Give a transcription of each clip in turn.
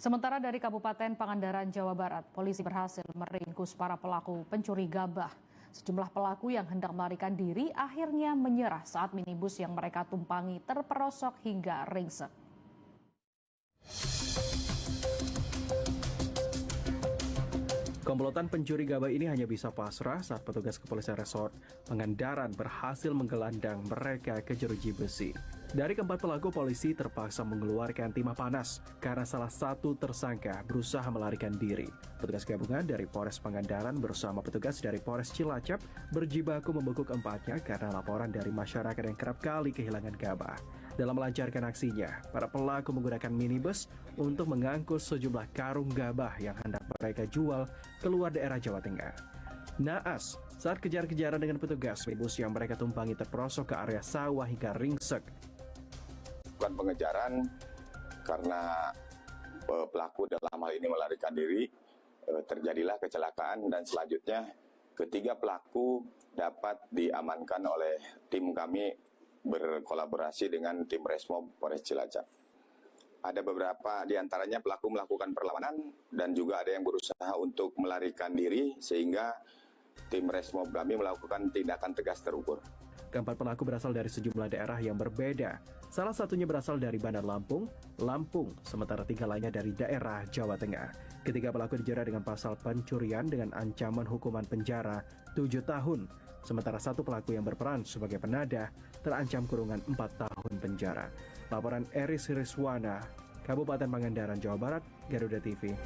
Sementara dari Kabupaten Pangandaran, Jawa Barat, polisi berhasil meringkus para pelaku pencuri gabah. Sejumlah pelaku yang hendak melarikan diri akhirnya menyerah saat minibus yang mereka tumpangi terperosok hingga ringsek. Komplotan pencuri gabah ini hanya bisa pasrah saat petugas kepolisian resort Pangandaran berhasil menggelandang mereka ke jeruji besi. Dari keempat pelaku, polisi terpaksa mengeluarkan timah panas karena salah satu tersangka berusaha melarikan diri. Petugas gabungan dari Polres Pangandaran bersama petugas dari Polres Cilacap berjibaku membekuk keempatnya karena laporan dari masyarakat yang kerap kali kehilangan gabah. Dalam melancarkan aksinya, para pelaku menggunakan minibus untuk mengangkut sejumlah karung gabah yang hendak mereka jual keluar daerah Jawa Tengah. Naas, saat kejar-kejaran dengan petugas, minibus yang mereka tumpangi terperosok ke area sawah hingga ringsek. Bukan pengejaran karena pelaku dalam hal ini melarikan diri, terjadilah kecelakaan dan selanjutnya ketiga pelaku dapat diamankan oleh tim kami berkolaborasi dengan tim Resmob Polres Cilacap. Ada beberapa di antaranya pelaku melakukan perlawanan dan juga ada yang berusaha untuk melarikan diri sehingga tim Resmob kami melakukan tindakan tegas terukur. Keempat pelaku berasal dari sejumlah daerah yang berbeda. Salah satunya berasal dari Bandar Lampung, sementara tiga lainnya dari daerah Jawa Tengah. Ketiga pelaku dijerat dengan pasal pencurian dengan ancaman hukuman penjara 7 tahun. Sementara satu pelaku yang berperan sebagai penadah terancam kurungan 4 tahun penjara. Laporan Eris Rizwana, Kabupaten Pangandaran, Jawa Barat, Garuda TV.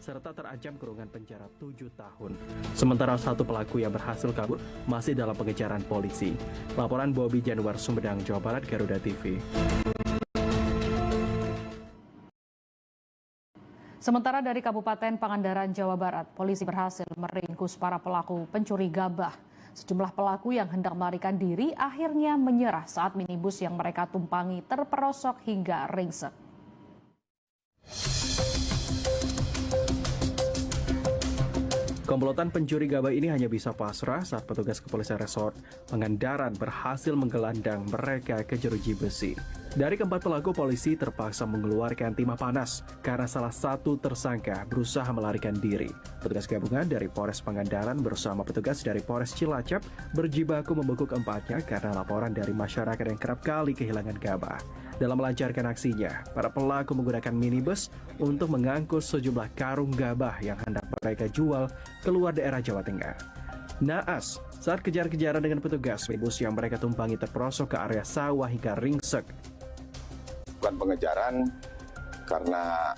Serta terancam kurungan penjara 7 tahun. Sementara satu pelaku yang berhasil kabur masih dalam pengejaran polisi. Laporan Bobi Januar, Sumedang, Jawa Barat, Garuda TV. Sementara dari Kabupaten Pangandaran, Jawa Barat, polisi berhasil meringkus para pelaku pencuri gabah. Sejumlah pelaku yang hendak melarikan diri akhirnya menyerah saat minibus yang mereka tumpangi terperosok hingga ringsek. Komplotan pencuri gabah ini hanya bisa pasrah saat petugas kepolisian resort Pangandaran berhasil menggelandang mereka ke jeruji besi. Dari keempat pelaku, polisi terpaksa mengeluarkan timah panas karena salah satu tersangka berusaha melarikan diri. Petugas gabungan dari Polres Pangandaran bersama petugas dari Polres Cilacap berjibaku membekuk keempatnya karena laporan dari masyarakat yang kerap kali kehilangan gabah. Dalam melancarkan aksinya, para pelaku menggunakan minibus untuk mengangkut sejumlah karung gabah yang hendak mereka jual keluar daerah Jawa Tengah. Naas, saat kejar-kejaran dengan petugas, minibus yang mereka tumpangi terperosok ke area sawah hingga ringsek. Bukan pengejaran karena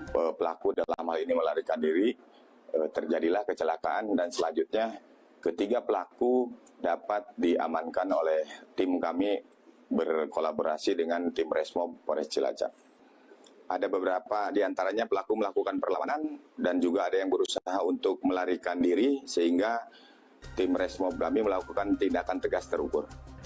pelaku dalam hal ini melarikan diri, terjadilah kecelakaan dan selanjutnya ketiga pelaku dapat diamankan oleh tim kami berkolaborasi dengan tim Resmob Polres Cilacap. Ada beberapa di antaranya pelaku melakukan perlawanan dan juga ada yang berusaha untuk melarikan diri sehingga tim Resmob kami melakukan tindakan tegas terukur.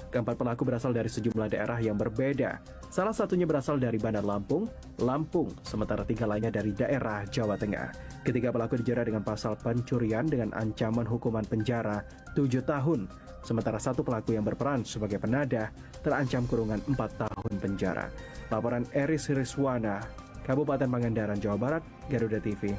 Keempat pelaku berasal dari sejumlah daerah yang berbeda. Salah satunya berasal dari Bandar Lampung, sementara tiga lainnya dari daerah Jawa Tengah. Ketiga pelaku dijerat dengan pasal pencurian dengan ancaman hukuman penjara 7 tahun. Sementara satu pelaku yang berperan sebagai penadah terancam kurungan 4 tahun penjara. Laporan Eris Rizwana, Kabupaten Pangandaran, Jawa Barat, Garuda TV.